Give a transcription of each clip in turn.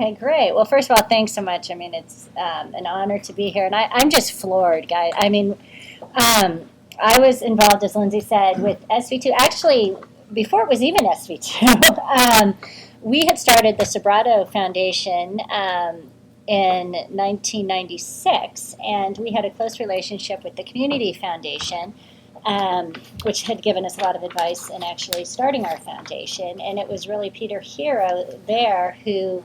Okay, great. Well, first of all, thanks so much. I mean, it's an honor to be here, and I'm just floored, guys. I mean, I was involved, as Lindsay said, with SV2. Actually, before it was even SV2, we had started the Sobrato Foundation in 1996, and we had a close relationship with the Community Foundation, which had given us a lot of advice in actually starting our foundation. And it was really Peter Hero there who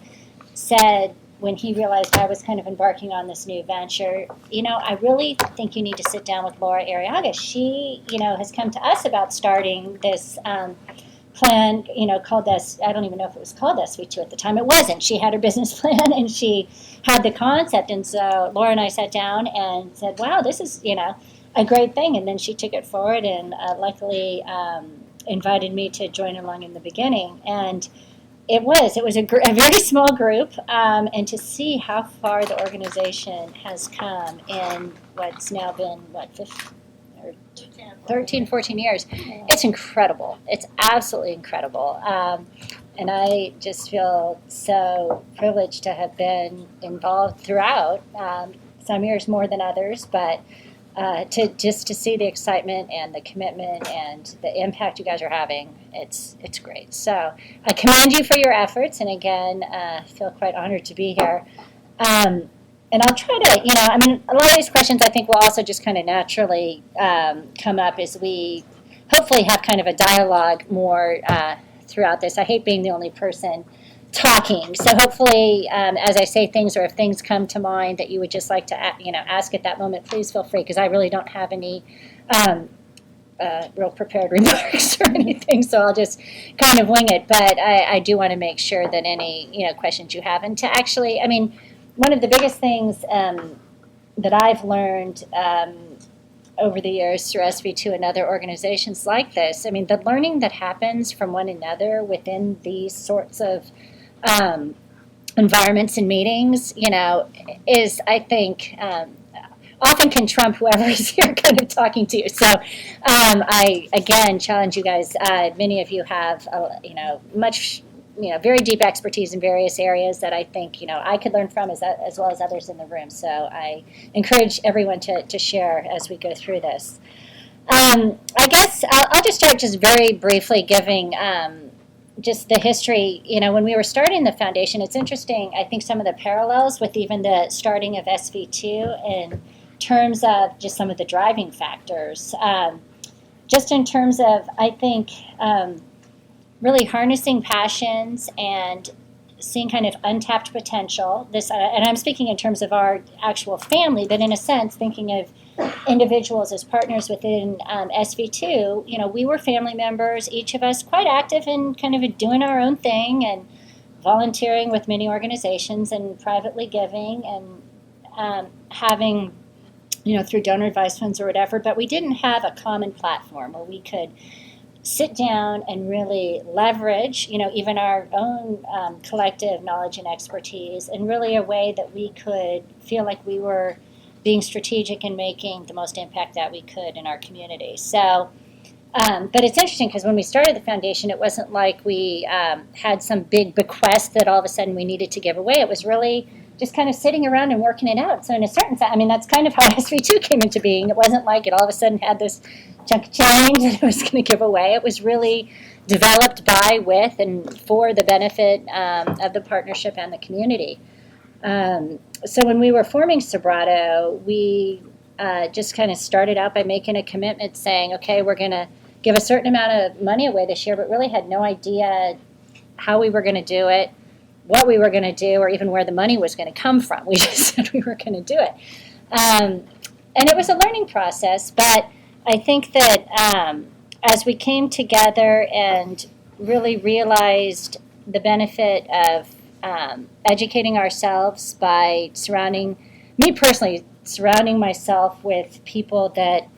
said, when he realized I was kind of embarking on this new venture, I really think you need to sit down with Laura Arriaga. She, has come to us about starting this plan, called this, I don't even know if it was called SV2 at the time. It wasn't. She had her business plan and she had the concept. And so Laura and I sat down and said, wow, this is, a great thing. And then she took it forward and luckily invited me to join along in the beginning. And it was a very small group, and to see how far the organization has come in what's now been, 13, 14 years. Yeah. It's incredible. It's absolutely incredible. And I just feel so privileged to have been involved throughout, some years more than others, but to see the excitement and the commitment and the impact you guys are having, it's great. So I commend you for your efforts, and again, feel quite honored to be here. And I'll try to, a lot of these questions I think will also just kind of naturally come up as we hopefully have kind of a dialogue more throughout this. I hate being the only person talking. So hopefully, as I say things, or if things come to mind that you would just like to, ask at that moment, please feel free, because I really don't have any real prepared remarks or anything. So I'll just kind of wing it. But I do want to make sure that any, questions you have, and to actually, one of the biggest things that I've learned over the years through SV2 and other organizations like this, the learning that happens from one another within these sorts of environments and meetings, is, I think, often can trump whoever is here kind of talking to you. So I, again, challenge you guys. Many of you have, much, very deep expertise in various areas that I think, I could learn from as well as others in the room. So I encourage everyone to share as we go through this. I guess I'll just start just very briefly giving just the history. When we were starting the foundation, it's interesting, I think, some of the parallels with even the starting of SV2 in terms of just some of the driving factors. Just in terms of, I think, really harnessing passions and seeing kind of untapped potential. This, and I'm speaking in terms of our actual family, but in a sense, thinking of individuals as partners within SV2. We were family members, each of us quite active in kind of doing our own thing and volunteering with many organizations and privately giving and having, through donor advice funds or whatever. But we didn't have a common platform where we could sit down and really leverage, even our own collective knowledge and expertise, and really a way that we could feel like we were being strategic and making the most impact that we could in our community. So, but it's interesting because when we started the foundation, it wasn't like we had some big bequest that all of a sudden we needed to give away. It was really just kind of sitting around and working it out. So in a certain sense, that's kind of how SV2 came into being. It wasn't like it all of a sudden had this chunk of change that it was going to give away. It was really developed by, with, and for the benefit of the partnership and the community. So when we were forming Sobrato, we just kind of started out by making a commitment saying, okay, we're going to give a certain amount of money away this year, but really had no idea how we were going to do it, what we were going to do, or even where the money was going to come from. We just said we were going to do it. And it was a learning process, but I think that as we came together and really realized the benefit of educating ourselves by surrounding myself with people that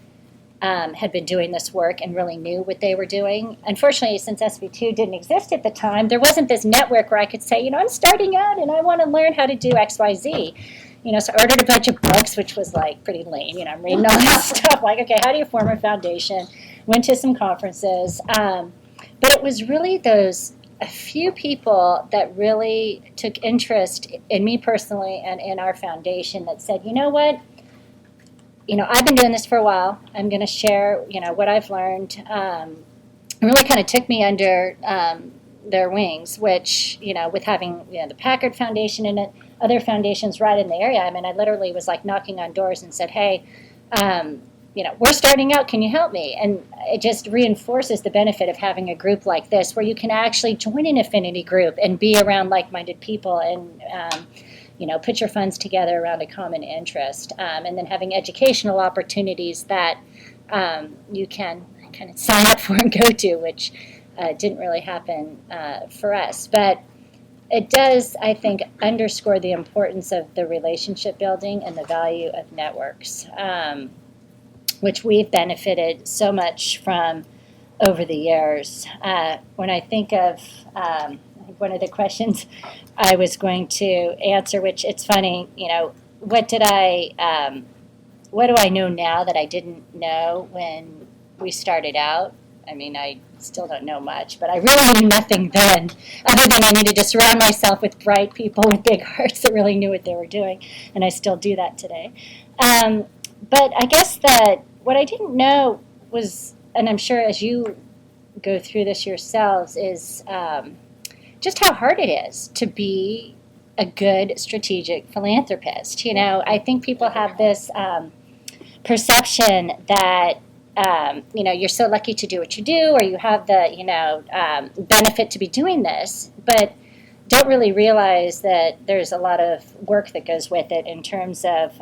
had been doing this work and really knew what they were doing. Unfortunately, since SV2 didn't exist at the time, there wasn't this network where I could say, I'm starting out and I want to learn how to do X, Y, Z. So I ordered a bunch of books, which was like pretty lame. I'm reading all this stuff like, okay, how do you form a foundation? Went to some conferences. But it was really those a few people that really took interest in me personally and in our foundation that said, you know what, I've been doing this for a while. I'm going to share, what I've learned. It really kind of took me under their wings, which, with having, the Packard Foundation and other foundations right in the area. I mean, I literally was like knocking on doors and said, hey, we're starting out. Can you help me? And it just reinforces the benefit of having a group like this where you can actually join an affinity group and be around like-minded people and, put your funds together around a common interest. And then having educational opportunities that you can kind of sign up for and go to, which didn't really happen for us. But it does, I think, underscore the importance of the relationship building and the value of networks, which we've benefited so much from over the years. When I think of one of the questions I was going to answer, which it's funny, what do I know now that I didn't know when we started out? I mean, I still don't know much, but I really knew nothing then, other than I needed to surround myself with bright people with big hearts that really knew what they were doing, and I still do that today. But I guess that what I didn't know was, and I'm sure as you go through this yourselves, is just how hard it is to be a good strategic philanthropist. I think people have this perception that you're so lucky to do what you do, or you have the, benefit to be doing this, but don't really realize that there's a lot of work that goes with it in terms of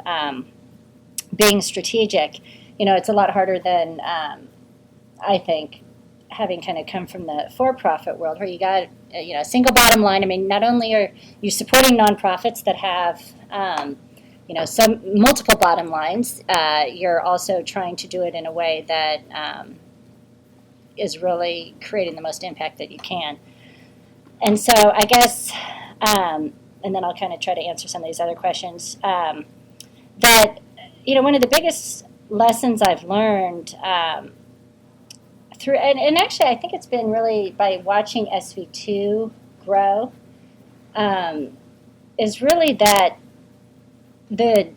being strategic. It's a lot harder than, I think, having kind of come from the for-profit world where you got, a single bottom line. I mean, not only are you supporting nonprofits that have, some multiple bottom lines, you're also trying to do it in a way that is really creating the most impact that you can. And so I guess, and then I'll kind of try to answer some of these other questions, that, one of the biggest lessons I've learned through, and actually I think it's been really by watching SV2 grow, is really that the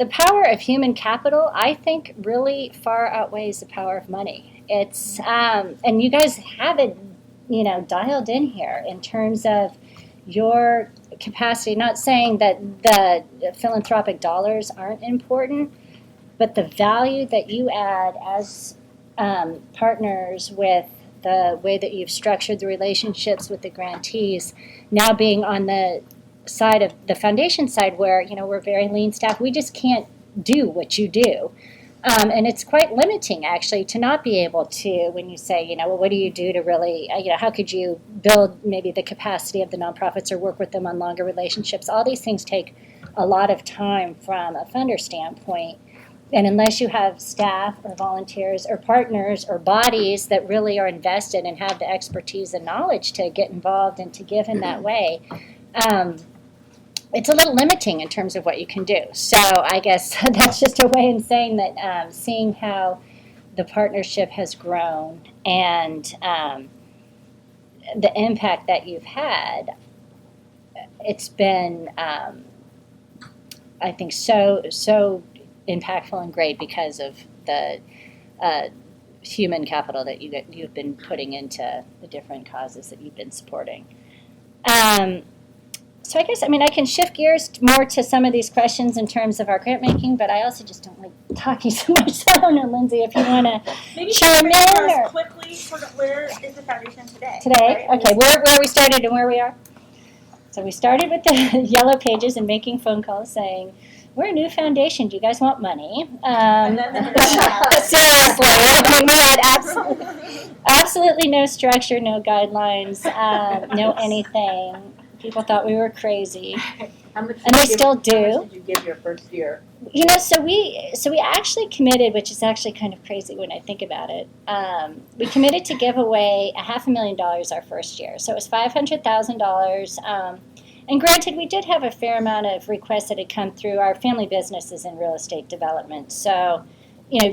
power of human capital, I think, really far outweighs the power of money. It's and you guys have it, dialed in here in terms of your capacity. Not saying that the philanthropic dollars aren't important, but the value that you add as partners with the way that you've structured the relationships with the grantees, now being on the side of the foundation side where, we're very lean staff, we just can't do what you do. And it's quite limiting, actually, to not be able to, when you say, well, what do you do to really, how could you build maybe the capacity of the nonprofits or work with them on longer relationships? All these things take a lot of time from a funder standpoint. And unless you have staff or volunteers or partners or bodies that really are invested and have the expertise and knowledge to get involved and to give in that way, it's a little limiting in terms of what you can do. So I guess that's just a way in saying that seeing how the partnership has grown and the impact that you've had, it's been, I think, so impactful and great because of the human capital that you've been putting into the different causes that you've been supporting. So I guess, I can shift gears more to some of these questions in terms of our grant making, but I also just don't like talking so much. So I don't know, Lindsay, if you want to chime in. Or quickly, sort of, where is the foundation today? Today? Right? Okay, where we started and where we are. So we started with the yellow pages and making phone calls saying, we're a new foundation. Do you guys want money? Seriously, we had absolutely no structure, no guidelines, no anything. People thought we were crazy, and they still do. How much did you give your first year? So we actually committed, which is actually kind of crazy when I think about it. We committed to give away $500,000 our first year, so it was $500,000. And granted, we did have a fair amount of requests that had come through. Our family business is in real estate development, so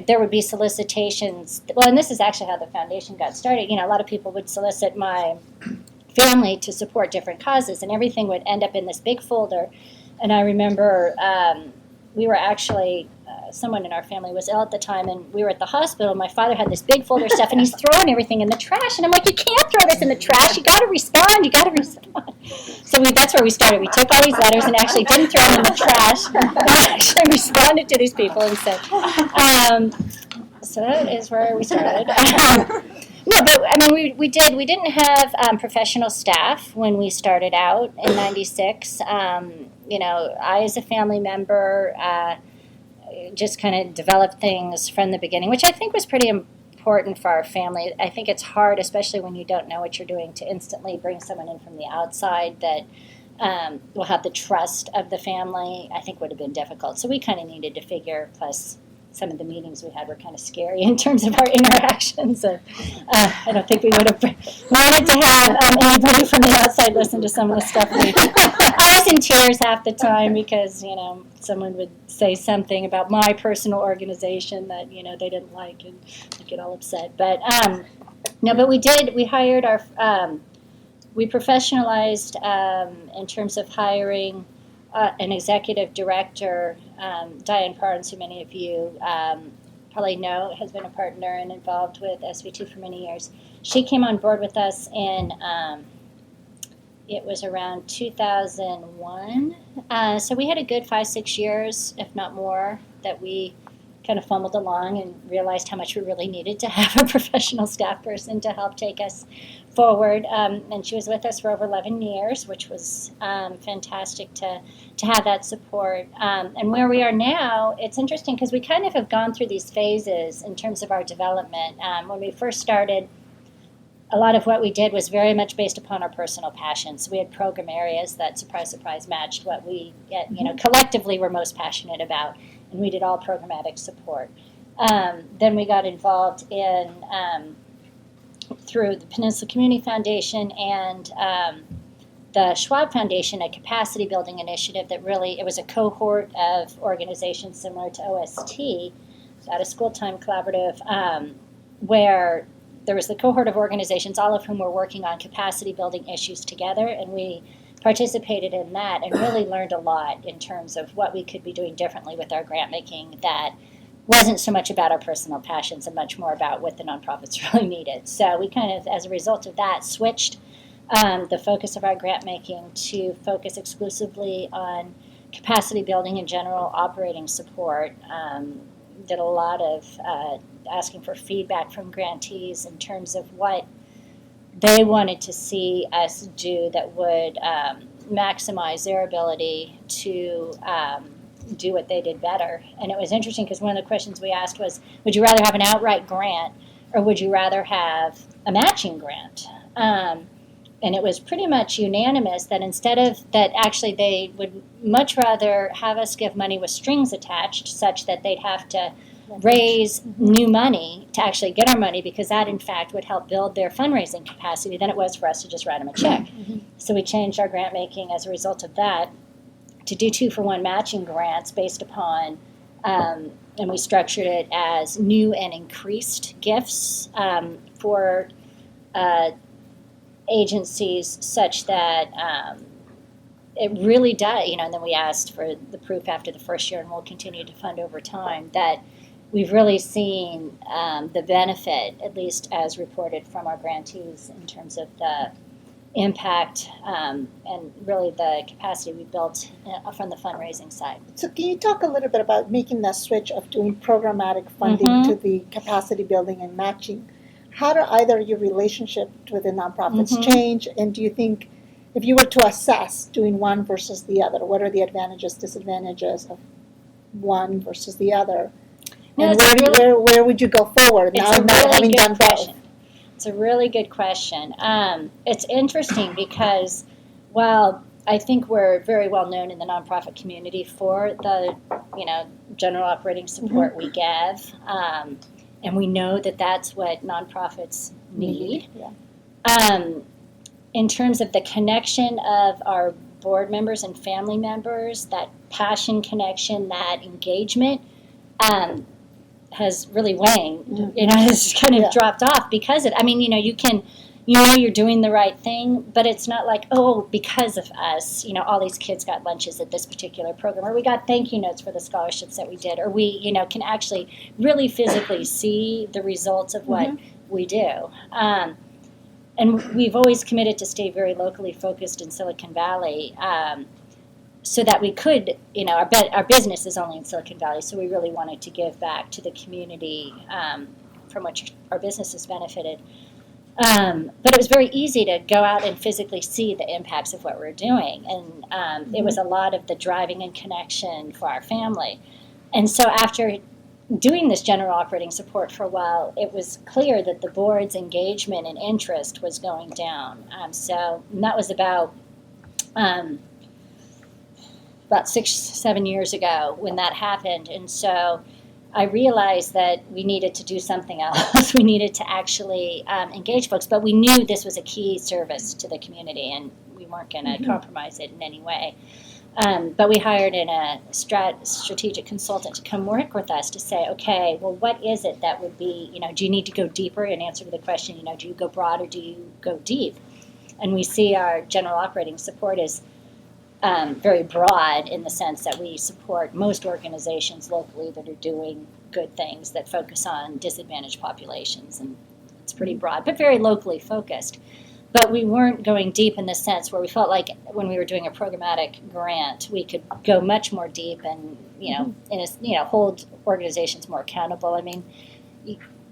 there would be solicitations. Well, and this is actually how the foundation got started. A lot of people would solicit my family to support different causes, and everything would end up in this big folder. And I remember we were actually, someone in our family was ill at the time, and we were at the hospital. My father had this big folder of stuff, and he's throwing everything in the trash. And I'm like, you can't throw this in the trash. You got to respond. You got to respond. So that's where we started. We took all these letters and actually didn't throw them in the trash. We actually responded to these people and said, so that is where we started. No, but I mean, we didn't have professional staff when we started out in '96. I, as a family member, just kind of developed things from the beginning, which I think was pretty important for our family. I think it's hard, especially when you don't know what you're doing, to instantly bring someone in from the outside that will have the trust of the family. I think would have been difficult. So we kind of needed to figure, plus some of the meetings we had were kind of scary in terms of our interactions. And, I don't think we would have wanted to have anybody from the outside listen to some of the stuff. I was in tears half the time because, someone would say something about my personal organization that, they didn't like, and I'd get all upset. But, no, but we hired we professionalized in terms of hiring an executive director, Diane Parnes, who many of you probably know, has been a partner and involved with SVT for many years. She came on board with us in, it was around 2001. So we had a good 5-6 years, if not more, that we kind of fumbled along and realized how much we really needed to have a professional staff person to help take us forward. And she was with us for over 11 years, which was fantastic to have that support. And where we are now, it's interesting because we kind of have gone through these phases in terms of our development. When we first started, a lot of what we did was very much based upon our personal passions. We had program areas that, surprise, surprise, matched what we, collectively were most passionate about. And we did all programmatic support. Then we got involved in, through the Peninsula Community Foundation and the Schwab Foundation, a capacity building initiative that really, it was a cohort of organizations similar to OST, out of School Time Collaborative, where there was the cohort of organizations, all of whom were working on capacity building issues together, and we participated in that and really learned a lot in terms of what we could be doing differently with our grant making that wasn't so much about our personal passions and much more about what the nonprofits really needed. So we kind of, as a result of that, switched the focus of our grant making to focus exclusively on capacity building and general operating support. Did a lot of asking for feedback from grantees in terms of what they wanted to see us do that would maximize their ability to do what they did better. And it was interesting because one of the questions we asked was, would you rather have an outright grant or would you rather have a matching grant? And it was pretty much unanimous that instead of that, actually they would much rather have us give money with strings attached, such that they'd have to raise new money to actually get our money, because that in fact would help build their fundraising capacity than it was for us to just write them a check. So we changed our grant making as a result of that to do 2-for-1 matching grants based upon, and we structured it as new and increased gifts for agencies, such that it really does, and then we asked for the proof after the first year, and we'll continue to fund over time, that we've really seen the benefit, at least as reported from our grantees, in terms of the impact and really the capacity we built from the fundraising side. So can you talk a little bit about making that switch of doing programmatic funding to the capacity building and matching? How do either your relationship with the nonprofits change, and do you think, if you were to assess doing one versus the other, what are the advantages, disadvantages of one versus the other? No, and where would you go forward now having done both? It's a really good question. It's interesting because while I think we're very well known in the nonprofit community for the, general operating support we give, and we know that that's what nonprofits need. In terms of the connection of our board members and family members, that passion connection, that engagement, has really waned, has kind of dropped off because of, you're doing the right thing, but it's not like, oh, because of us, all these kids got lunches at this particular program, or we got thank you notes for the scholarships that we did, or we, can actually really physically see the results of what we do. And we've always committed to stay very locally focused in Silicon Valley, so that we could, our business is only in Silicon Valley, so we really wanted to give back to the community from which our business has benefited. But it was very easy to go out and physically see the impacts of what we're doing. And it was a lot of the driving and connection for our family. And so after doing this general operating support for a while, it was clear that the board's engagement and interest was going down. And that was about 6-7 years ago when that happened. And so I realized that we needed to do something else. We needed to actually engage folks, but we knew this was a key service to the community, and we weren't going to compromise it in any way. But we hired in a strategic consultant to come work with us to say, okay, well, what is it that would be, do you need to go deeper in answer to the question, do you go broad or do you go deep? And we see our general operating support as very broad in the sense that we support most organizations locally that are doing good things that focus on disadvantaged populations, and it's pretty broad, but very locally focused. But we weren't going deep in the sense where we felt like when we were doing a programmatic grant, we could go much more deep and hold organizations more accountable.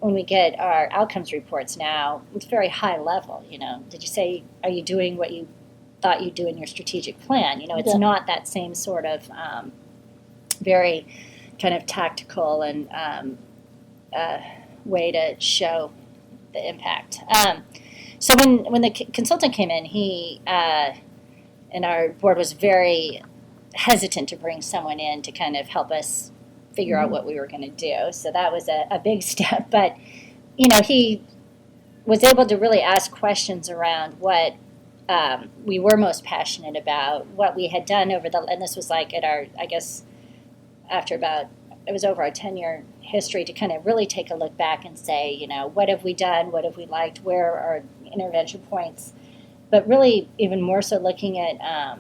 When we get our outcomes reports now, it's very high level. Did you say, are you doing what you thought you'd do in your strategic plan? It's not that same sort of very kind of tactical and way to show the impact. So when the consultant came in, he and our board was very hesitant to bring someone in to kind of help us figure out what we were going to do. So that was a big step. But he was able to really ask questions around what we were most passionate about, what we had done and this was like at our, I guess, it was over our 10-year history to kind of really take a look back and say, what have we done, what have we liked, where are our intervention points, but really even more so looking at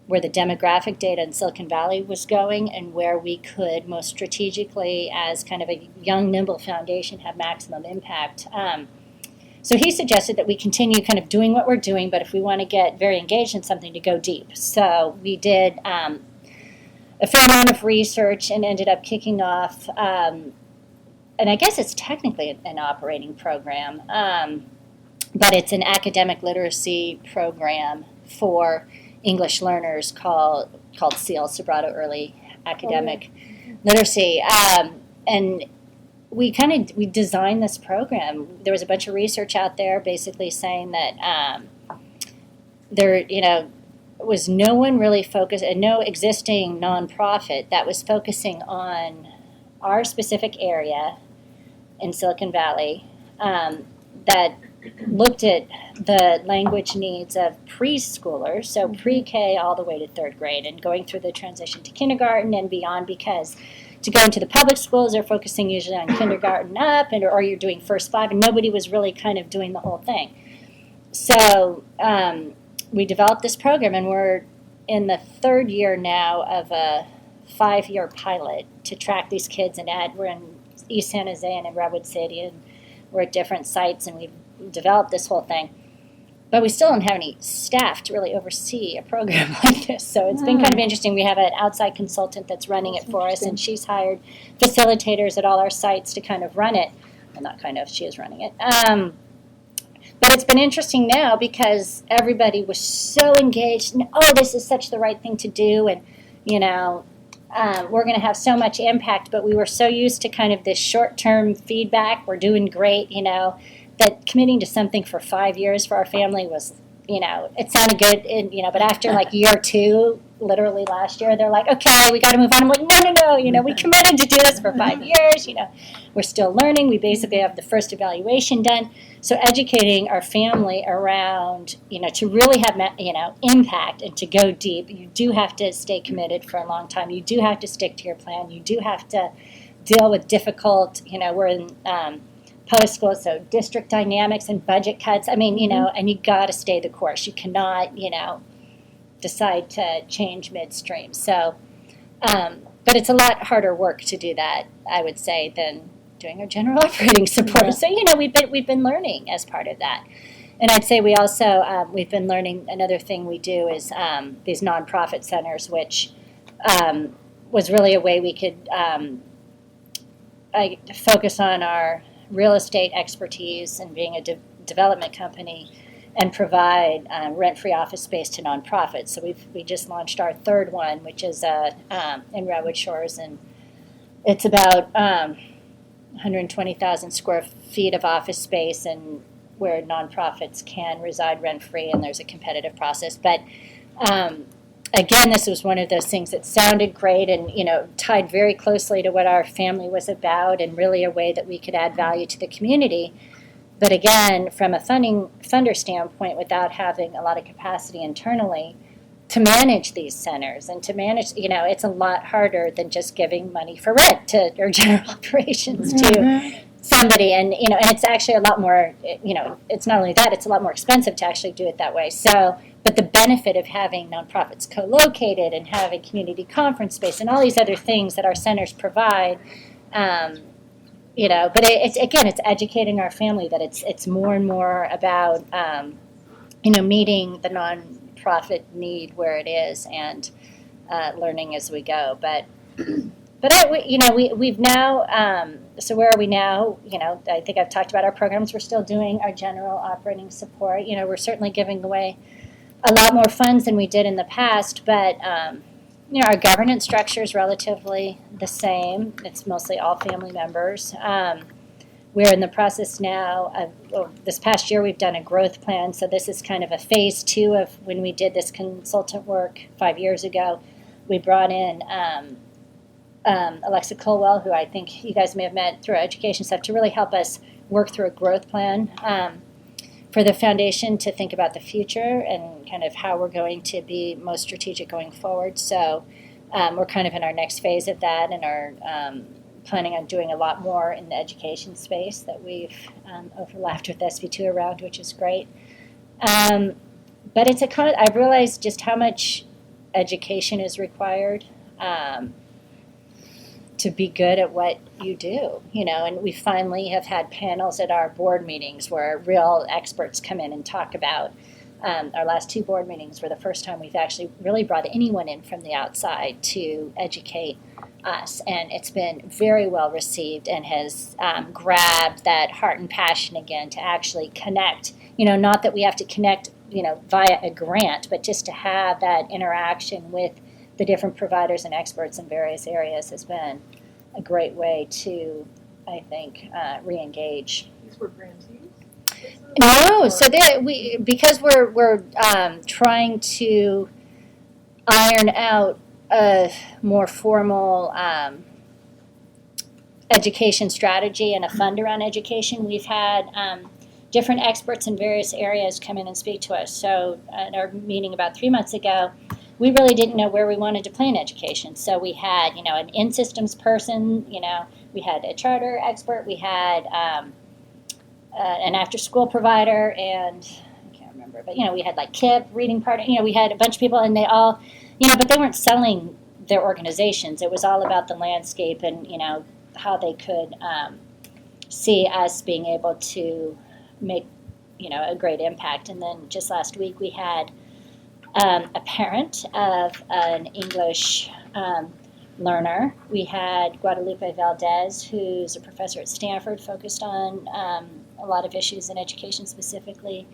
where the demographic data in Silicon Valley was going and where we could most strategically, as kind of a young, nimble foundation, have maximum impact. So he suggested that we continue kind of doing what we're doing, but if we want to get very engaged in something, to go deep. So we did a fair amount of research and ended up kicking off, and I guess it's technically an operating program, but it's an academic literacy program for English learners called SEAL, Sobrato Early Academic Literacy. And we designed this program. There was a bunch of research out there basically saying that there was no one really focused, and no existing nonprofit that was focusing on our specific area in Silicon Valley that looked at the language needs of preschoolers, so pre-K all the way to third grade, and going through the transition to kindergarten and beyond, because to go into the public schools, they're focusing usually on kindergarten up, or you're doing first 5, and nobody was really kind of doing the whole thing. So we developed this program, and we're in the 3rd year now of a 5-year pilot to track these kids and we're in East San Jose and in Redwood City, and we're at different sites, and we've developed this whole thing. But we still don't have any staff to really oversee a program like this. So it's been kind of interesting. We have an outside consultant that's running it for us, and she's hired facilitators at all our sites to kind of run it. Well, not kind of, she is running it. But it's been interesting now because everybody was so engaged, and this is such the right thing to do, and we're going to have so much impact. But we were so used to kind of this short-term feedback, we're doing great, that committing to something for 5 years for our family was, it sounded good, but after like year 2, literally last year, they're like, okay, we got to move on. I'm like, no, we committed to do this for 5 years, we're still learning. We basically have the first evaluation done. So educating our family around, to really have, impact and to go deep, you do have to stay committed for a long time. You do have to stick to your plan. You do have to deal with difficult, we're in public school, so district dynamics and budget cuts. I mean, and you got to stay the course. You cannot, decide to change midstream. So, but it's a lot harder work to do that, I would say, than doing our general operating support. Yeah. So, we've been learning as part of that. And I'd say we also, we've been learning, another thing we do is these nonprofit centers, which was really a way we could focus on our real estate expertise and being a development company and provide rent-free office space to nonprofits. So we just launched our third one, which is in Redwood Shores, and it's about 120,000 square feet of office space, and where nonprofits can reside rent-free, and there's a competitive process. But again, this was one of those things that sounded great and, tied very closely to what our family was about, and really a way that we could add value to the community. But again, from a funder standpoint, without having a lot of capacity internally to manage these centers and to manage, it's a lot harder than just giving money for rent or general operations to somebody. And, and it's actually a lot more, it's not only that, it's a lot more expensive to actually do it that way. So, but the benefit of having nonprofits co-located and having community conference space and all these other things that our centers provide, but it's educating our family that it's more and more about, meeting the nonprofit need where it is, and learning as we go. But we've now, so where are we now? I think I've talked about our programs. We're still doing our general operating support. We're certainly giving away a lot more funds than we did in the past, but our governance structure is relatively the same. It's mostly all family members. We're in the process now of, this past year we've done a growth plan, so this is kind of a phase 2 of when we did this consultant work 5 years ago. We brought in Alexa Colwell, who I think you guys may have met through our education stuff, to really help us work through a growth plan for the foundation to think about the future and kind of how we're going to be most strategic going forward. So we're kind of in our next phase of that, and are planning on doing a lot more in the education space that we've overlapped with SB2 around, which is great. But I've realized just how much education is required to be good at what you do, and we finally have had panels at our board meetings where real experts come in and talk about. Our last 2 board meetings were the first time we've actually really brought anyone in from the outside to educate us, and it's been very well received and has grabbed that heart and passion again to actually connect, not that we have to connect, via a grant, but just to have that interaction with the different providers and experts in various areas has been a great way to, I think, re-engage. These were grantees? No, so because we're trying to iron out a more formal education strategy and a fund around education, we've had different experts in various areas come in and speak to us. So at our meeting about 3 months ago, we really didn't know where we wanted to play in education. So we had, an in-systems person, we had a charter expert, we had an after-school provider, and I can't remember, but, we had like KIP, reading part, we had a bunch of people, and they all, but they weren't selling their organizations. It was all about the landscape and, how they could see us being able to make, a great impact. And then just last week we had a parent of an English learner. We had Guadalupe Valdez, who's a professor at Stanford, focused on a lot of issues in education, specifically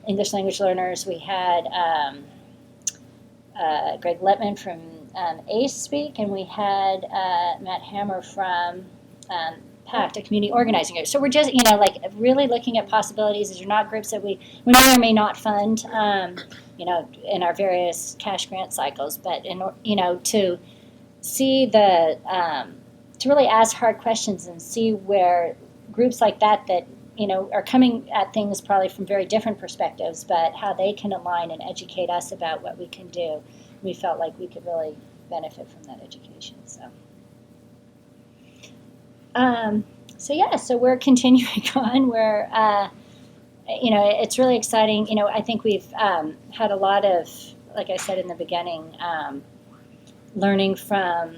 English language learners. We had Greg Littman from ACE speak, and we had Matt Hammer from PACT, a community organizing group. So we're just, really looking at possibilities. These are not groups that we may or may not fund, in our various cash grant cycles, but to see to really ask hard questions and see where groups like that are coming at things probably from very different perspectives, but how they can align and educate us about what we can do. We felt like we could really benefit from that education. So So we're continuing on. It's really exciting. I think we've had a lot of, like I said in the beginning, learning from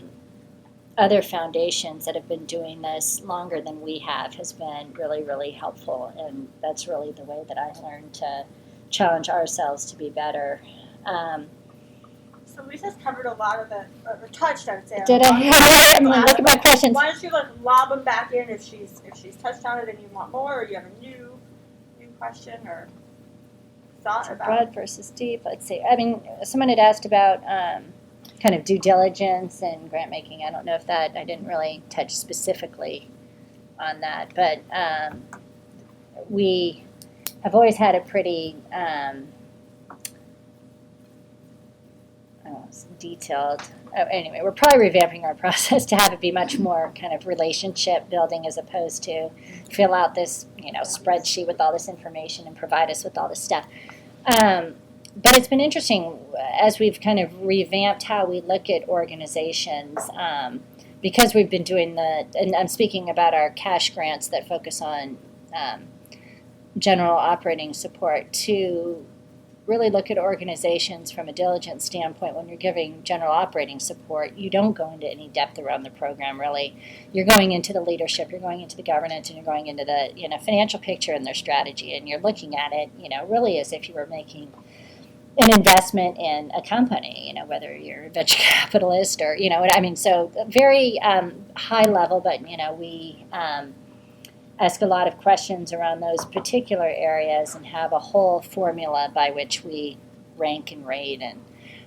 other foundations that have been doing this longer than we have has been really, really helpful. And that's really the way that I learned to challenge ourselves to be better. So Lisa's covered a lot of the, or touched, I would say. Did I? I'm going to look at my questions. Why don't you lob them back in if she's touched on it and you want more, or do you have a new question or thought about? Broad versus deep. Let's see. I mean, someone had asked about kind of due diligence and grant making. I don't know if I didn't really touch specifically on that, but we have always had a pretty detailed. Anyway, we're probably revamping our process to have it be much more kind of relationship building as opposed to fill out this spreadsheet with all this information and provide us with all this stuff. But it's been interesting as we've kind of revamped how we look at organizations, because we've been doing and I'm speaking about our cash grants that focus on general operating support, to really look at organizations from a diligence standpoint. When you're giving general operating support, you don't go into any depth around the program, really. You're going into the leadership, you're going into the governance, and you're going into the financial picture and their strategy, and you're looking at it really as if you were making an investment in a company, whether you're a venture capitalist or, so very high level, but, we ask a lot of questions around those particular areas and have a whole formula by which we rank and rate and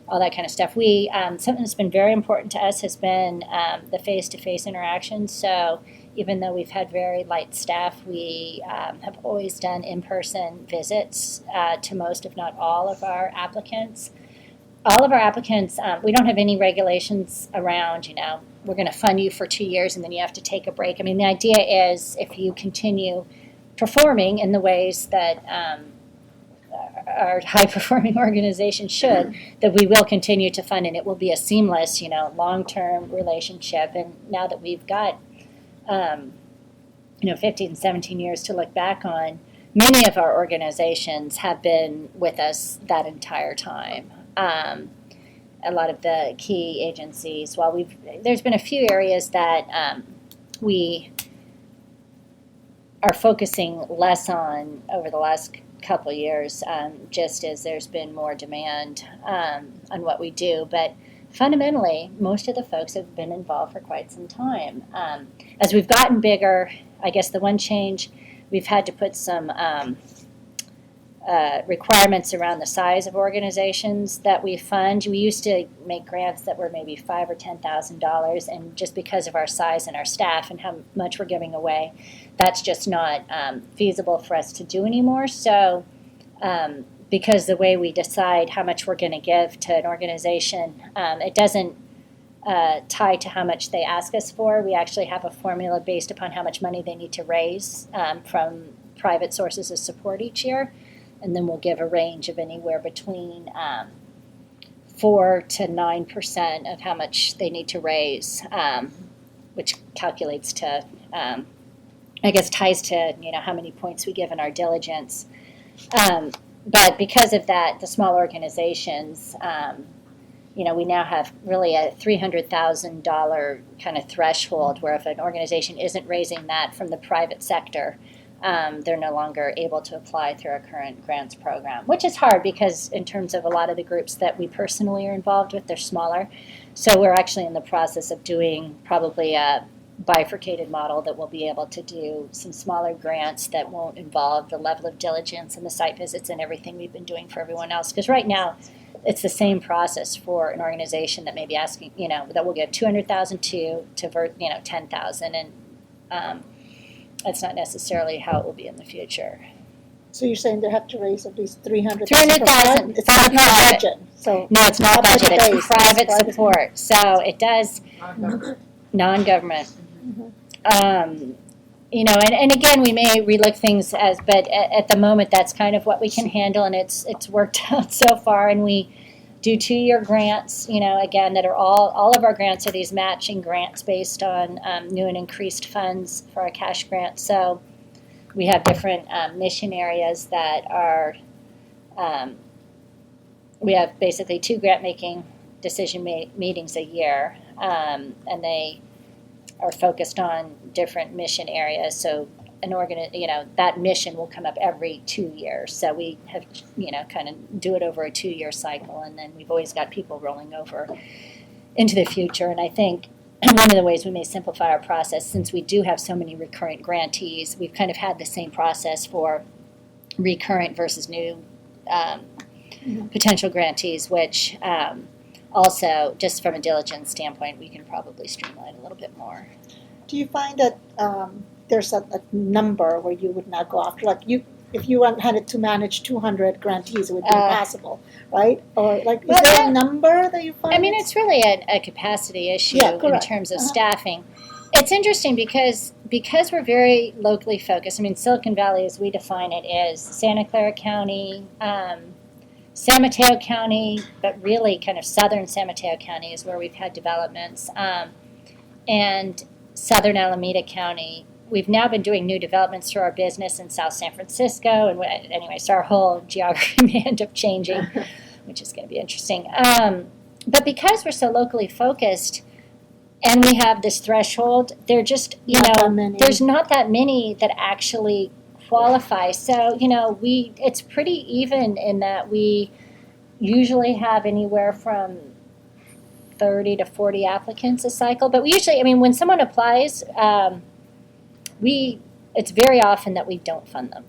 all that kind of stuff. Something that's been very important to us has been the face-to-face interaction. So even though we've had very light staff, we have always done in-person visits to most, if not all, of our applicants. All of our applicants, we don't have any regulations around, we're going to fund you for 2 years and then you have to take a break. I mean, the idea is if you continue performing in the ways that our high-performing organization should, that we will continue to fund, and it will be a seamless, long-term relationship. And now that we've got 15, 17 years to look back on, many of our organizations have been with us that entire time. A lot of the key agencies, there's been a few areas that we are focusing less on over the last couple of years, just as there's been more demand on what we do. But fundamentally, most of the folks have been involved for quite some time. As we've gotten bigger, I guess the one change, we've had to put some requirements around the size of organizations that we fund. We used to make grants that were maybe $5,000 or $10,000, and just because of our size and our staff and how much we're giving away, that's just not feasible for us to do anymore. So because the way we decide how much we're going to give to an organization, it doesn't tie to how much they ask us for. We actually have a formula based upon how much money they need to raise from private sources of support each year. And then we'll give a range of anywhere between 4 to 9% of how much they need to raise, which calculates to, ties to, how many points we give in our diligence. But because of that, the small organizations, we now have really a $300,000 kind of threshold where if an organization isn't raising that from the private sector, they're no longer able to apply through our current grants program, which is hard because in terms of a lot of the groups that we personally are involved with, they're smaller. So we're actually in the process of doing probably a bifurcated model that will be able to do some smaller grants that won't involve the level of diligence and the site visits and everything we've been doing for everyone else. Because right now, it's the same process for an organization that may be asking, that will give $200,000 to 10,000, and that's not necessarily how it will be in the future. So you're saying they have to raise at least 300,000? 300,000. It's not budget. So no, it's not budget. It's private private support. So it does non-government. Mm-hmm. And again, we may relook things but at the moment, that's kind of what we can handle, and it's worked out so far. And we do 2-year grants, again, that are all of our grants are these matching grants based on new and increased funds for our cash grants. So we have different mission areas that are, we have basically 2 grant-making decision meetings a year, and they are focused on different mission areas. So that mission will come up every 2 years. So we have, kind of do it over a 2-year cycle, and then we've always got people rolling over into the future. And I think one of the ways we may simplify our process, since we do have so many recurrent grantees, we've kind of had the same process for recurrent versus new potential grantees, which also, just from a diligence standpoint, we can probably streamline a little bit more. Do you find that there's a number where you would not go after? Like if you had to manage 200 grantees, it would be impossible, right? Or is there a number that you find? I mean, it's really a capacity issue in terms of staffing. It's interesting because we're very locally focused. I mean, Silicon Valley, as we define it, is Santa Clara County, San Mateo County, but really kind of southern San Mateo County is where we've had developments, and southern Alameda County. We've now been doing new developments through our business in South San Francisco, and anyway, so our whole geography may end up changing, which is going to be interesting. But because we're so locally focused, and we have this threshold, they're just, there's not that many that actually qualify. So, it's pretty even in that we usually have anywhere from 30 to 40 applicants a cycle. But we usually, when someone applies, it's very often that we don't fund them.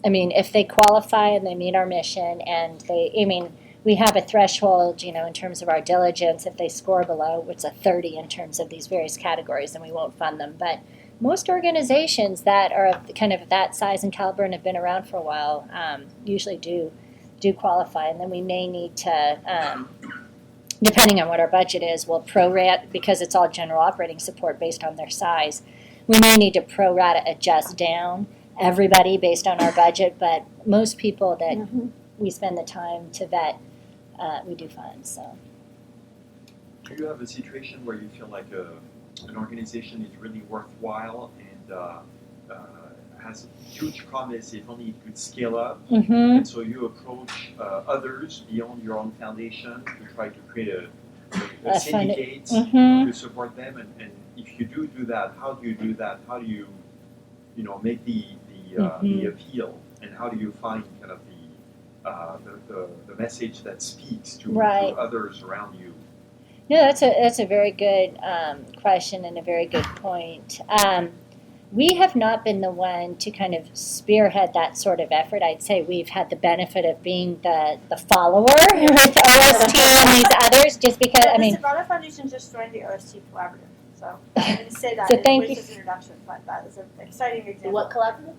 If they qualify and they meet our mission and we have a threshold, in terms of our diligence. If they score below, it's a 30 in terms of these various categories, then we won't fund them. But most organizations that are kind of that size and caliber and have been around for a while usually do qualify. And then we may need to, depending on what our budget is, we'll prorate, because it's all general operating support based on their size. We may need to pro rata adjust down everybody based on our budget, but most people that we spend the time to vet, we do fund. So, do you have a situation where you feel like an organization is really worthwhile and has huge promise if only it could scale up, and so you approach others beyond your own foundation to try to create a syndicate to support them, and if you do that, how do you do that? How do you make the appeal, and how do you find kind of the message that speaks to others around you? No, that's a very good question and a very good point. We have not been the one to kind of spearhead that sort of effort. I'd say we've had the benefit of being the follower with OST and these others, just because, The Savanna Foundation just joined the OST Collaborative. So I'm going to say that So thank you. introduction, but that is an exciting example. What collaborative?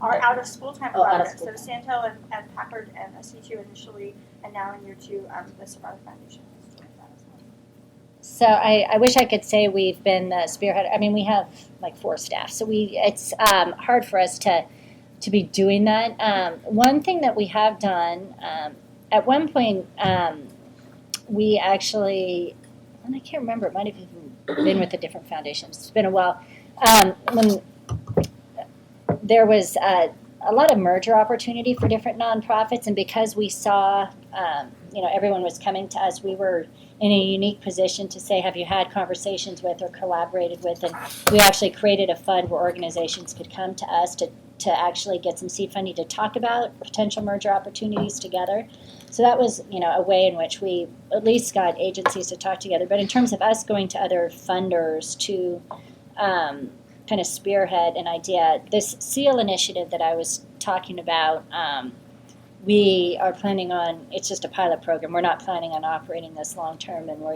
Our out of school time Oh, out of collaborative. school So Santo and Packard and SC2 initially, and now in year 2, the Savanna Foundation is doing that as well. So I wish I could say we've been the spearhead. We have like 4 staff, so it's hard for us to be doing that. One thing that we have done, at one point, we actually, and I can't remember, it might have even been with a different foundation. It's been a while. When there was a lot of merger opportunity for different nonprofits, and because we saw, everyone was coming to us, we were in a unique position to say, have you had conversations with or collaborated with? And we actually created a fund where organizations could come to us to actually get some seed funding to talk about potential merger opportunities together. So that was, a way in which we at least got agencies to talk together. But in terms of us going to other funders to kind of spearhead an idea, this SEAL initiative that I was talking about, we are planning on, it's just a pilot program. We're not planning on operating this long term, and we're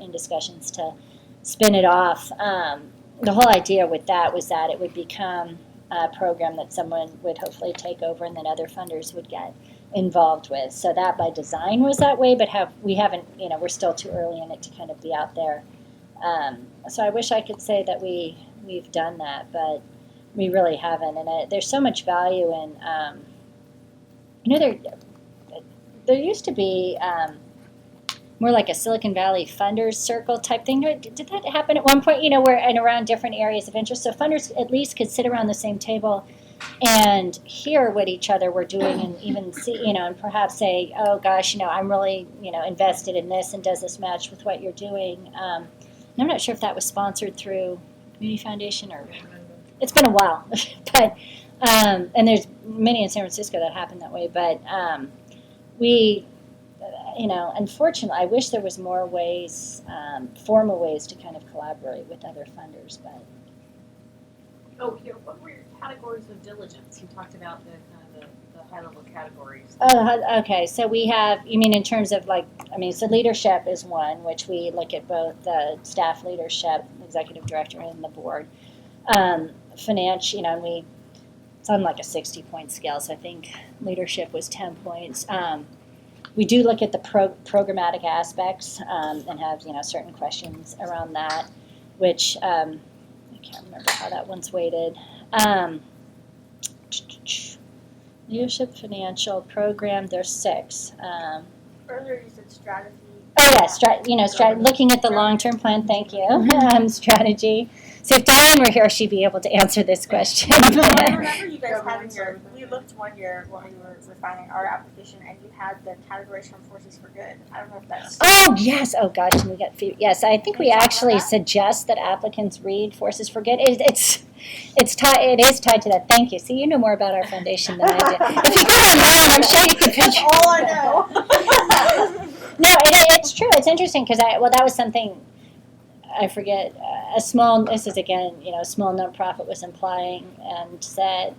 in discussions to spin it off. The whole idea with that was that it would become a program that someone would hopefully take over and then other funders would get involved with. So that by design was that way, but we haven't, we're still too early in it to kind of be out there. So I wish I could say that we've done that, but we really haven't. And there's so much value in, there used to be more like a Silicon Valley funders circle type thing. Did that happen at one point? Where and around different areas of interest, so funders at least could sit around the same table and hear what each other were doing, and even see, and perhaps say, oh gosh, I'm really, invested in this, and does this match with what you're doing? And I'm not sure if that was sponsored through Community Foundation or it's been a while, but and there's many in San Francisco that happen that way, but we. Unfortunately, I wish there was more ways, formal ways to kind of collaborate with other funders. But what were your categories of diligence? You talked about the high level categories. Okay. So we have. You mean in terms of so leadership is one, which we look at both the staff leadership, executive director, and the board. Finance, and it's on like a 60-point scale. So I think leadership was 10 points. We do look at the programmatic aspects and have certain questions around that, which I can't remember how that one's weighted. Leadership, financial, program. There's 6. Earlier you said strategy. Oh yeah, looking at the long-term plan. Thank you. Strategy. So if Diane were here, she'd be able to answer this question. I remember you guys having we looked one year when we were refining our application, and you had the categories from Forces for Good. I don't know if that's. Oh yes. Oh gosh, and we got yes. I think we actually suggest that applicants read Forces for Good. It is tied to that. Thank you. See, you know more about our foundation than I do. If you go online, I'm sure you could picture. That's all I know. No, it's true. It's interesting because that was something. I forget, this is again, a small nonprofit was implying and said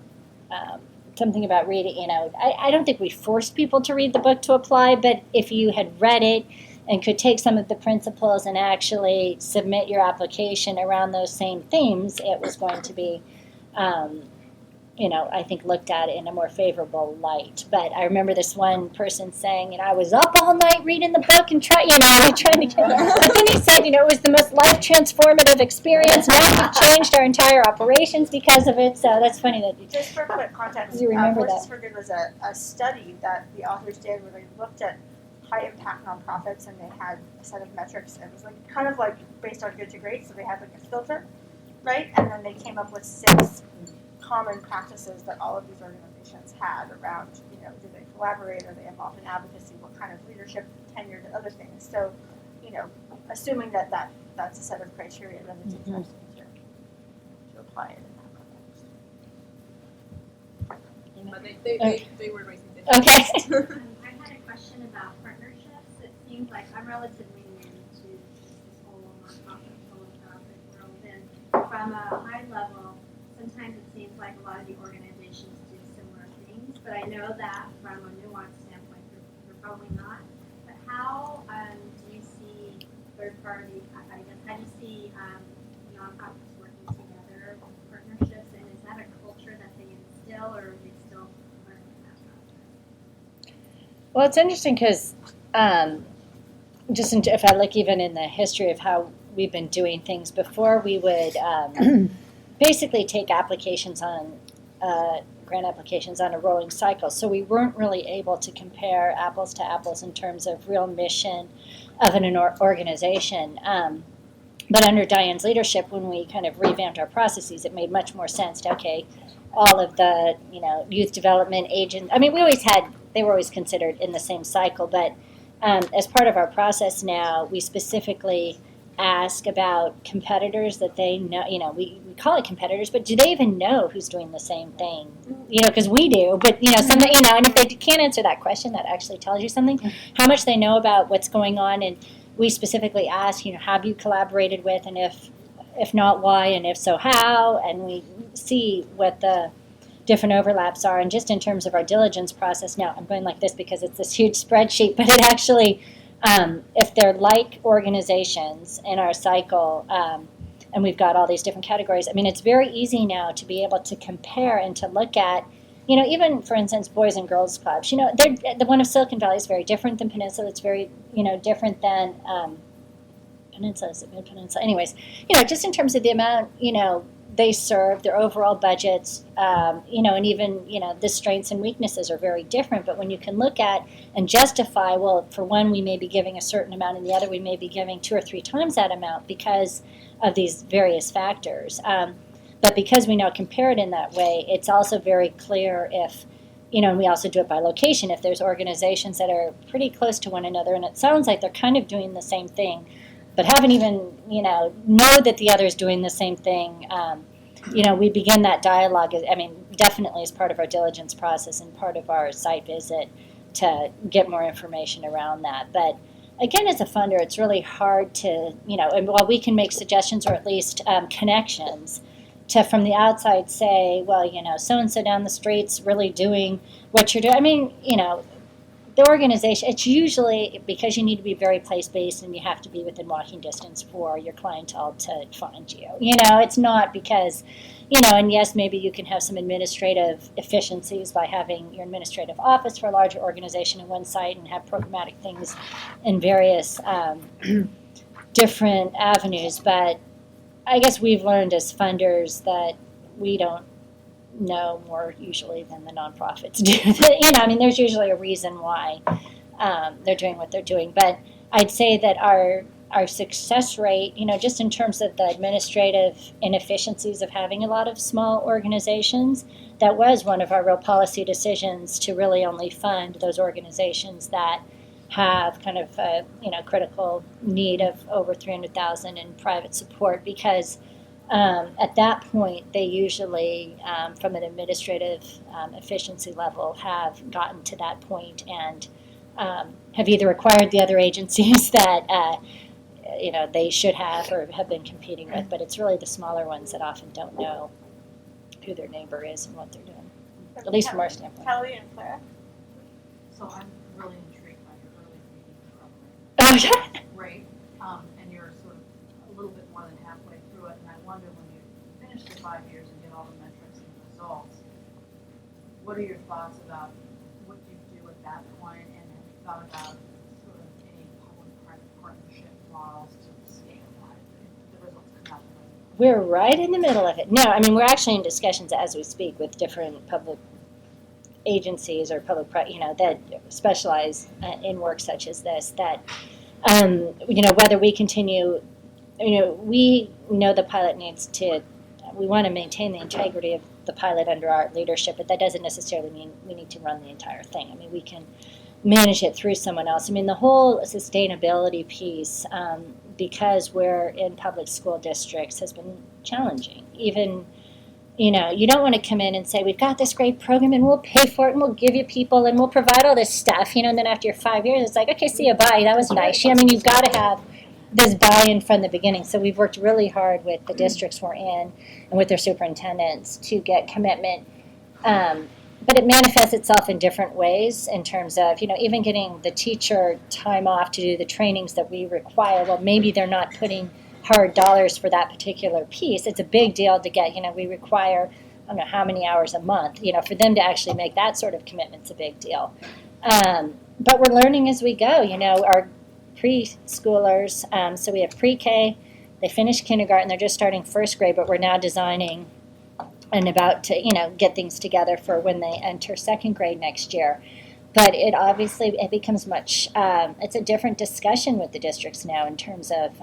something about reading, I don't think we forced people to read the book to apply, but if you had read it and could take some of the principles and actually submit your application around those same themes, it was going to be, I think looked at in a more favorable light. But I remember this one person saying, I was up all night reading the book and trying to get but then he said, it was the most life transformative experience. Now we've changed our entire operations because of it. So that's funny that you just for quick context, you remember Voices that. for Good was a study that the authors did where they looked at high impact nonprofits, and they had a set of metrics. It was kind of based on good to great, so they had a filter, right? And then they came up with 6 common practices that all of these organizations had around, do they collaborate, are they involved in advocacy, what kind of leadership, tenure, and other things. So, assuming that's a set of criteria, then it's interesting to apply it in that context. But they were raising things. Okay. I had a question about partnerships. It seems like I'm relatively new to this whole nonprofit philanthropic world, and from a high level, sometimes it seems like a lot of the organizations do similar things, but I know that from a nuanced standpoint, they're probably not. But how do you see third party, I guess, how do you see nonprofits working together, partnerships, and is that a culture that they instill, or are they still learning that process? Well, it's interesting because if I look even in the history of how we've been doing things before, we would basically take applications on grant applications on a rolling cycle. So we weren't really able to compare apples to apples in terms of real mission of an organization. But under Diane's leadership, when we kind of revamped our processes, it made much more sense to, all of the, youth development agents. I mean, they were always considered in the same cycle, but as part of our process now, we specifically ask about competitors that they know, we call it competitors, but do they even know who's doing the same thing? Because we do, but, something, and if they can't answer that question, that actually tells you something, how much they know about what's going on. And we specifically ask, have you collaborated with, and if not, why, and if so, how, and we see what the different overlaps are. And just in terms of our diligence process, now I'm going like this because it's this huge spreadsheet, but it actually, if they're like organizations in our cycle, and we've got all these different categories, I mean, it's very easy now to be able to compare and to look at, even, for instance, Boys and Girls Clubs. The one of Silicon Valley is very different than Peninsula. It's very, different than Peninsula, is it Mid-Peninsula? Anyways, just in terms of the amount, they serve, their overall budgets, and even, the strengths and weaknesses are very different. But when you can look at and justify, well, for one, we may be giving a certain amount, and the other, we may be giving 2 or 3 times that amount because of these various factors. But because we now compare it in that way, it's also very clear if, and we also do it by location, if there's organizations that are pretty close to one another, and it sounds like they're kind of doing the same thing, but haven't even, know that the other is doing the same thing. We begin that dialogue, definitely as part of our diligence process and part of our site visit to get more information around that. But again, as a funder, it's really hard to, and while we can make suggestions or at least connections, to from the outside say, well, so-and-so down the street's really doing what you're doing. The organization, it's usually because you need to be very place-based and you have to be within walking distance for your clientele to find you. It's not because, and yes, maybe you can have some administrative efficiencies by having your administrative office for a larger organization in one site and have programmatic things in various different avenues. But I guess we've learned as funders that we don't know more usually than the nonprofits do. There's usually a reason why they're doing what they're doing. But I'd say that our success rate, just in terms of the administrative inefficiencies of having a lot of small organizations, that was one of our real policy decisions to really only fund those organizations that have kind of a critical need of over $300,000 in private support, because at that point, they usually, from an administrative efficiency level, have gotten to that point and have either acquired the other agencies that they should have or have been competing with. But it's really the smaller ones that often don't know who their neighbor is and what they're doing, at least from our standpoint. Kelly and Claire. So I'm really intrigued by your early reading program. Oh, yeah. Right. And you're sort of a little bit more than halfway through it, and I wonder when you finish the 5 years and get all the metrics and results, what are your thoughts about what you do at that point, and have you thought about sort of any public-private partnership models to scale that if the results come out? We're right in the middle of it. No, we're actually in discussions as we speak with different public agencies or that specialize in work such as this, that, whether we continue, we know the pilot we want to maintain the integrity of the pilot under our leadership, but that doesn't necessarily mean we need to run the entire thing. We can manage it through someone else. The whole sustainability piece, because we're in public school districts, has been challenging. Even, you don't want to come in and say, we've got this great program and we'll pay for it and we'll give you people and we'll provide all this stuff, and then after your 5 years, it's like, okay, see you, bye, that was nice. You've got to have this buy-in from the beginning. So we've worked really hard with the districts we're in and with their superintendents to get commitment. But it manifests itself in different ways in terms of, even getting the teacher time off to do the trainings that we require. Well, maybe they're not putting hard dollars for that particular piece. It's a big deal to get, we require, I don't know how many hours a month, for them to actually make that sort of commitment's a big deal. But we're learning as we go, our preschoolers, so we have pre-K, they finish kindergarten, they're just starting first grade, but we're now designing and about to, get things together for when they enter second grade next year. But it becomes much, it's a different discussion with the districts now in terms of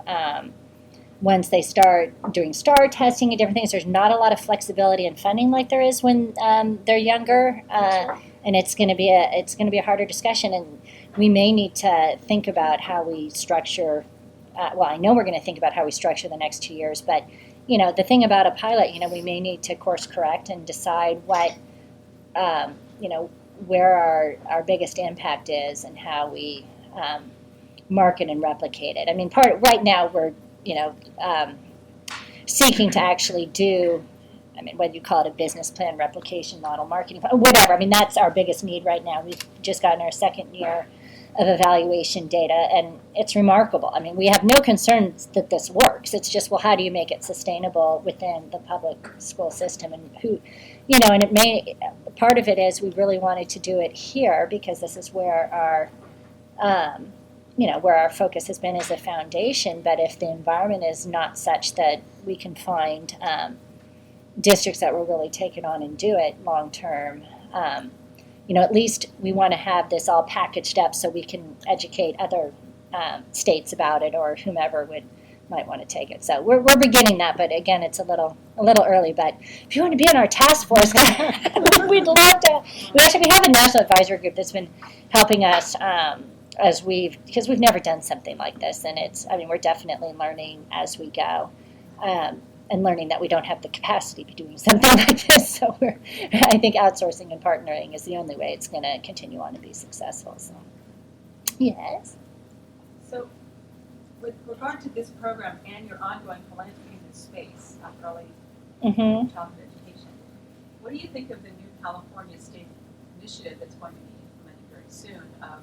once they start doing STAR testing and different things, there's not a lot of flexibility in funding like there is when they're younger, and it's going to be a harder discussion, and we may need to think about how we structure. I know we're going to think about how we structure the next 2 years, but the thing about a pilot, we may need to course correct and decide what, where our biggest impact is and how we market and replicate it. Right now we're seeking to actually do, whether you call it a business plan, replication model, marketing, whatever. That's our biggest need right now. We've just gotten our second year of evaluation data, and it's remarkable. We have no concerns that this works. It's just, well, how do you make it sustainable within the public school system, and who, and it may, part of it is we really wanted to do it here because this is where our, where our focus has been as a foundation. But if the environment is not such that we can find districts that will really take it on and do it long term, at least we want to have this all packaged up so we can educate other states about it or whomever might want to take it. So we're beginning that, but again, it's a little early. But if you want to be on our task force, we'd love to. We have a national advisory group that's been helping us because we've never done something like this, and we're definitely learning as we go. And learning that we don't have the capacity to be doing something like this. So I think outsourcing and partnering is the only way it's going to continue on to be successful. So, yes. So, with regard to this program and your ongoing philanthropy in this space of early childhood education, what do you think of the new California state initiative that's going to be implemented very soon of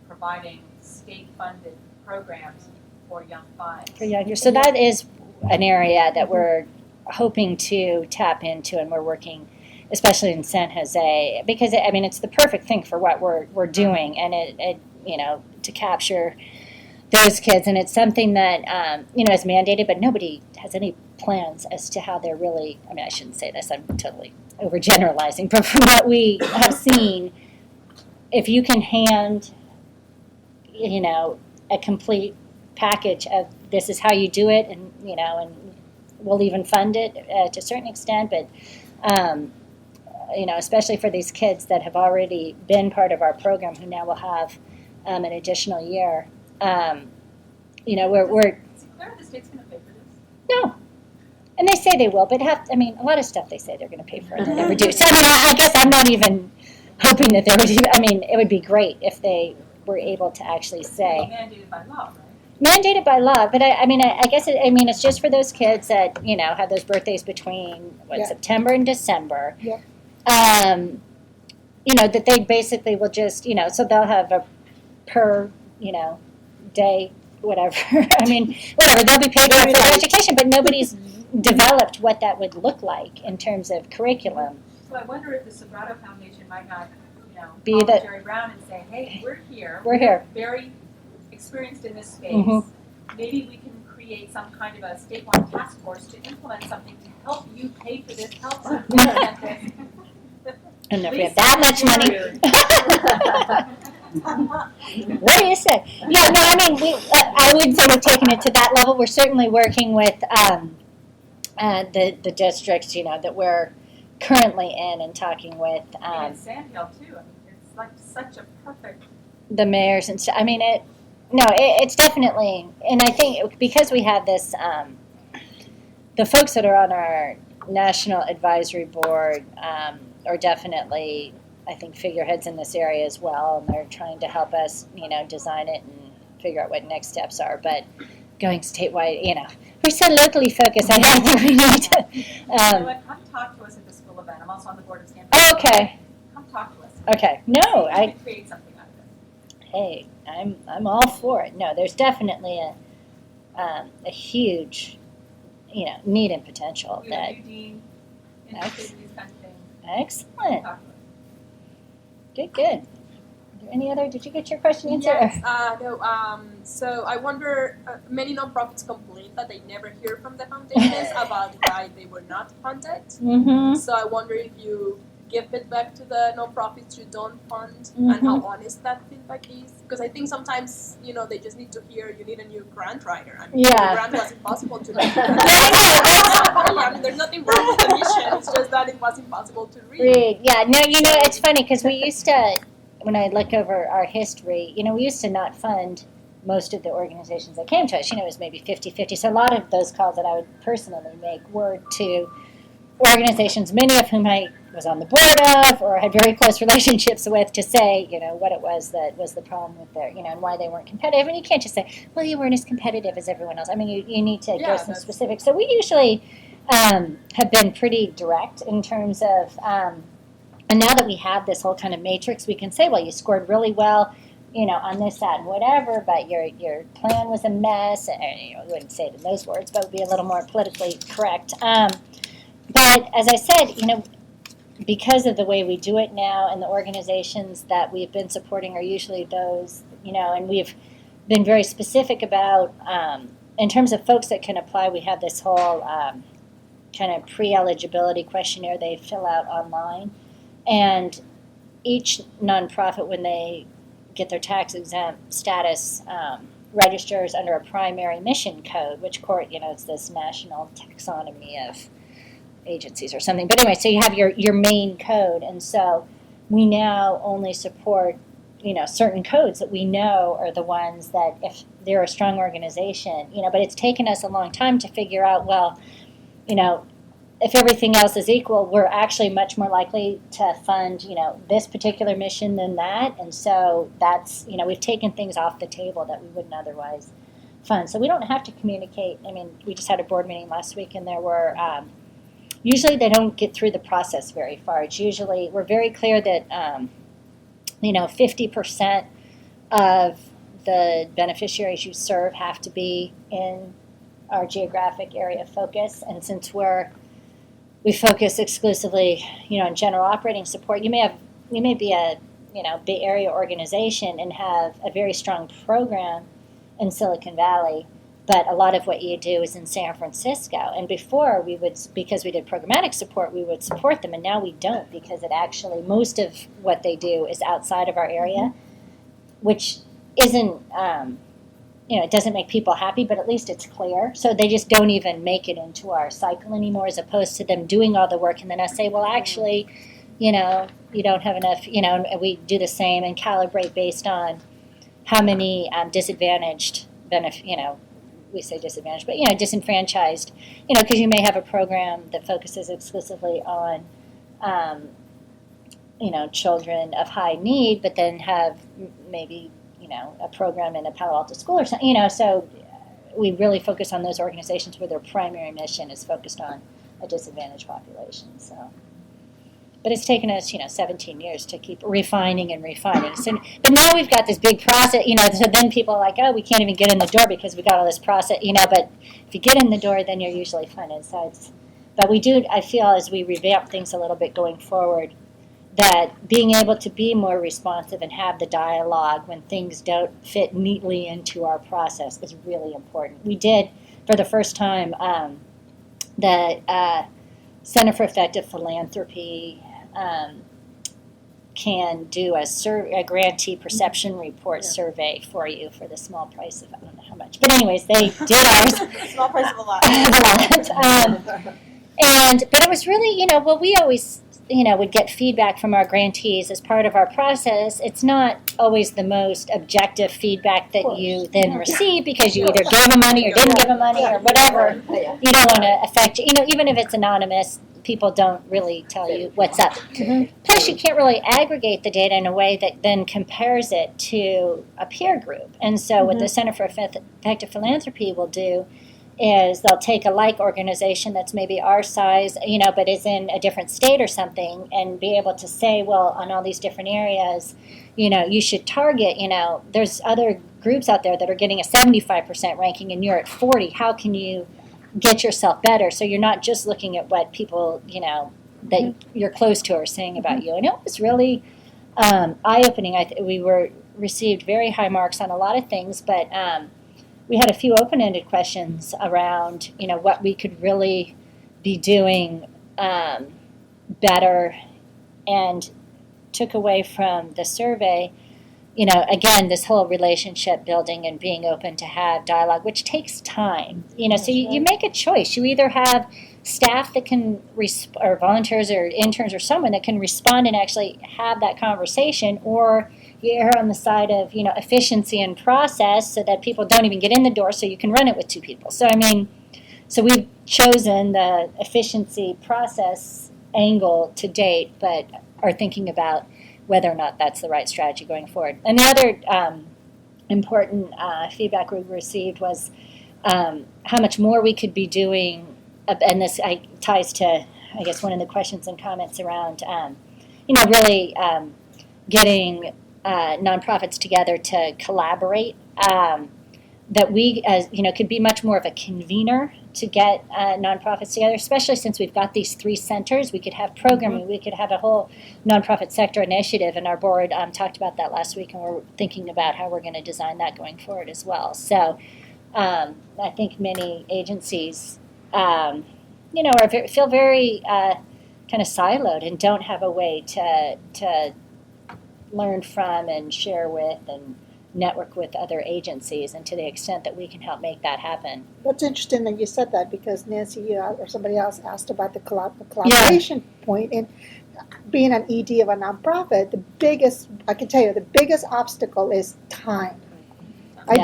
providing state-funded programs for young fives? For young years. So that is an area that we're hoping to tap into, and we're working, especially in San Jose, because it's the perfect thing for what we're doing, and it to capture those kids, and it's something that is mandated, but nobody has any plans as to how they're really. I shouldn't say this. I'm totally overgeneralizing, but from what we have seen, if you can hand, a complete package of this is how you do it, and we'll even fund it to a certain extent, but especially for these kids that have already been part of our program who now will have an additional year, we're Is it clear the state's going to pay for this? no. And they say they will, but a lot of stuff they say they're going to pay for and they never do. So I guess I'm not even hoping that they would. It would be great if they were able to actually say. Mandated by law, right? Mandated by law, but I guess it's just for those kids that have those birthdays between September and December. Yeah. That they basically will just so they'll have a per day whatever. Whatever they'll be paid for their education, but nobody's developed what that would look like in terms of curriculum. So I wonder if the Sobrato Foundation might not, Be call that- Jerry Brown and say, "Hey, we're here. We're here. Very experienced in this space. Mhm. Maybe we can create some kind of a statewide task force to implement something to help you pay for this, help us implement this." I don't know if we have that much money. What do you say? Yeah, no, I would say we've taken it to that level. We're certainly working with the districts, that we're currently in and talking with And in Sandhill too. It's like such a perfect. the mayors and stuff. It's definitely, and I think because we have this, the folks that are on our national advisory board are definitely, I think, figureheads in this area as well, and they're trying to help us, design it and figure out what next steps are. But going statewide, we're so locally focused. I think we need to. Come talk to us at the school event. I'm also on the board of Stanford. Oh, okay. Come talk to us. Okay. See No, if we can create something out of this. Hey, I'm all for it. No, there's definitely a huge, need and potential You that. and Eugene interested in these kinds of things. Excellent. Talk to us. Good. Did you get your question answered? Yes, no. So I wonder, many nonprofits complain that they never hear from the foundations about why they were not funded. Mm-hmm. So I wonder if you give feedback to the nonprofits you don't fund and how honest that feedback is. Because I think sometimes, they just need to hear you need a new grant writer. The grant was impossible to read. There's nothing wrong with the mission. It's just that it was impossible to read. Yeah. No, it's funny because we used to, when I look over our history, we used to not fund most of the organizations that came to us. It was maybe 50-50. So a lot of those calls that I would personally make were to organizations, many of whom I was on the board of or had very close relationships with, to say, what it was that was the problem with their, and why they weren't competitive. And you can't just say, well, you weren't as competitive as everyone else. You need to give some specifics. So we usually have been pretty direct in terms of, and now that we have this whole kind of matrix, we can say, well, you scored really well, on this, that, and whatever, but your plan was a mess. And, we wouldn't say it in those words, but it would be a little more politically correct. But as I said, because of the way we do it now, and the organizations that we've been supporting are usually those, and we've been very specific about, in terms of folks that can apply, we have this whole kind of pre-eligibility questionnaire they fill out online. And each nonprofit, when they get their tax exempt status, registers under a primary mission code, which it's this national taxonomy of agencies or something. But anyway, so you have your main code, and so we now only support certain codes that we know are the ones that, if they're a strong organization, but it's taken us a long time to figure out, well, if everything else is equal, we're actually much more likely to fund, this particular mission than that. And so that's, we've taken things off the table that we wouldn't otherwise fund. So we don't have to communicate. I mean, we just had a board meeting last week, and there were, usually they don't get through the process very far. It's usually, we're very clear that, 50% of the beneficiaries you serve have to be in our geographic area of focus. And since we focus exclusively, on general operating support, you may be a, Bay Area organization and have a very strong program in Silicon Valley, but a lot of what you do is in San Francisco. And before because we did programmatic support, we would support them, and now we don't, because most of what they do is outside of our area, which isn't, it doesn't make people happy, but at least it's clear. So they just don't even make it into our cycle anymore, as opposed to them doing all the work and then us say, well, actually, you don't have enough, and we do the same and calibrate based on how many disadvantaged we say disadvantaged, but disenfranchised, because you may have a program that focuses exclusively on, children of high need, but then have maybe, a program in a Palo Alto school or something, so we really focus on those organizations where their primary mission is focused on a disadvantaged population. So, but it's taken us, 17 years to keep refining and refining. So, but now we've got this big process, so then people are like, oh, we can't even get in the door because we got all this process, but if you get in the door, then you're usually funded. So but we do, I feel, as we revamp things a little bit going forward, that being able to be more responsive and have the dialogue when things don't fit neatly into our process is really important. We did, for the first time, the Center for Effective Philanthropy can do a grantee perception report survey for you for the small price of, I don't know how much. But anyways, they did ours. Small price of a lot. But it was really, we always, would get feedback from our grantees as part of our process. It's not always the most objective feedback that you then receive, because you either gave them money or didn't give them money or whatever. You don't want to affect, even if it's anonymous, people don't really tell you what's up. Mm-hmm. Plus, you can't really aggregate the data in a way that then compares it to a peer group. And so what the Center for Effective Philanthropy will do is they'll take a like organization that's maybe our size, but is in a different state or something, and be able to say, well, on all these different areas, you should target, there's other groups out there that are getting a 75% ranking and you're at 40. How can you get yourself better? So you're not just looking at what people, that you're close to are saying about you. And it was really eye-opening. We received very high marks on a lot of things, but we had a few open-ended questions around, what we could really be doing better, and took away from the survey, again, this whole relationship building and being open to have dialogue, which takes time. So you make a choice. You either have staff that can, or volunteers or interns or someone that can respond and actually have that conversation, or you err on the side of, efficiency and process so that people don't even get in the door, so you can run it with two people. So, so we've chosen the efficiency process angle to date, but are thinking about whether or not that's the right strategy going forward. And the other important feedback we received was how much more we could be doing, and this ties to, I guess, one of the questions and comments around, really getting nonprofits together to collaborate, that we, as could be much more of a convener to get nonprofits together, especially since we've got these 3 centers. We could have programming, we could have a whole nonprofit sector initiative, and our board talked about that last week, and we're thinking about how we're going to design that going forward as well. So I think many agencies, feel very kind of siloed and don't have a way to learn from and share with and network with other agencies, and to the extent that we can help make that happen. That's interesting that you said that, because Nancy or somebody else asked about the collaboration point. And being an ED of a nonprofit, I can tell you, the biggest obstacle is time. People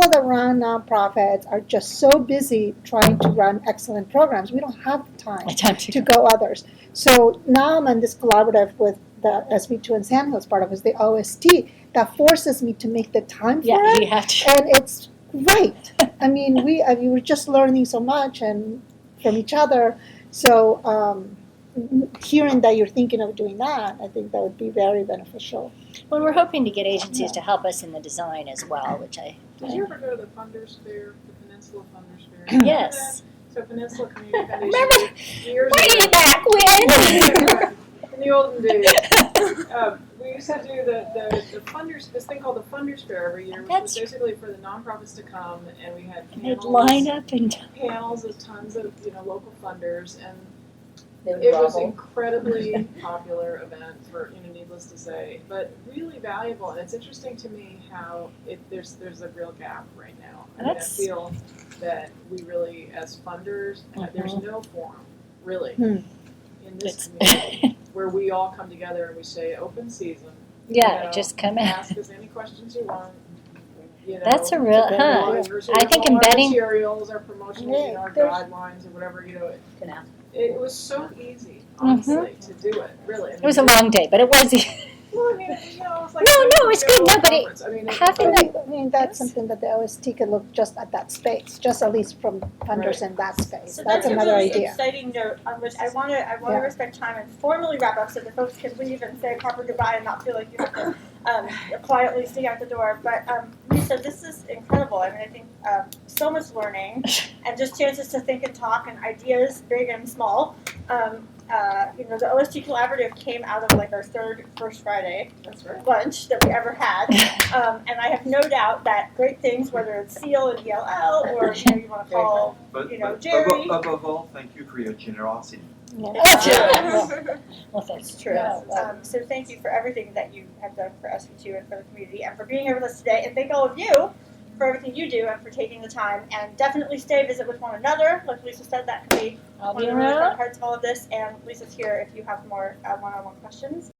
that run nonprofits are just so busy trying to run excellent programs. We don't have time to go others. So now I'm in this collaborative with the SB2 and Sand Hills part of it, the OST, that forces me to make the time for it. You have to. And it's great. I mean, we were just learning so much and from each other. So hearing that you're thinking of doing that, I think that would be very beneficial. Well, we're hoping to get agencies to help us in the design as well, which I. Did you ever go to the Funders Fair, the Peninsula Funders Fair? Yes. So Peninsula Community Foundation. Remember, years way ago, back when. in the olden days, we used to do the funders, this thing called the Funders Fair every year, which was basically for the nonprofits to come, and we had They'd line up and panels of tons of local funders, and they would it was grovel. incredibly popular event for needless to say, but really valuable. And it's interesting to me how there's a real gap right now. I mean, I feel that we really, as funders, there's no forum really in this community where we all come together and we say open season. Just come in. Ask us any questions you want. That's a real, I think all embedding. our materials, our promotional, our guidelines, or whatever, it was so easy, honestly, to do it. Really, It was a long day, but it was. Well, I mean, it's like no, it's good. No, but having I mean, that's something that the OST can look just at that space, just at least from funders in that space. So That's that's another a really idea. exciting note on which I want to respect time and formally wrap up so the folks can leave and say a proper goodbye and not feel like you have to quietly sneak out the door. But Lisa, this is incredible. I mean, I think so much learning and just chances to think and talk and ideas, big and small. The OST Collaborative came out of like our third First Friday lunch that we ever had, and I have no doubt that great things, whether it's SEAL and ELL or you want to call Jerry. Above all, thank you for your generosity. Well, that's true. So thank you for everything that you have done for SB2 and for the community and for being here with us today, and thank all of you for everything you do and for taking the time, and definitely stay visit with one another. Like Lisa said, that could be one of the really fun parts of all of this, and Lisa's here if you have more one-on-one questions.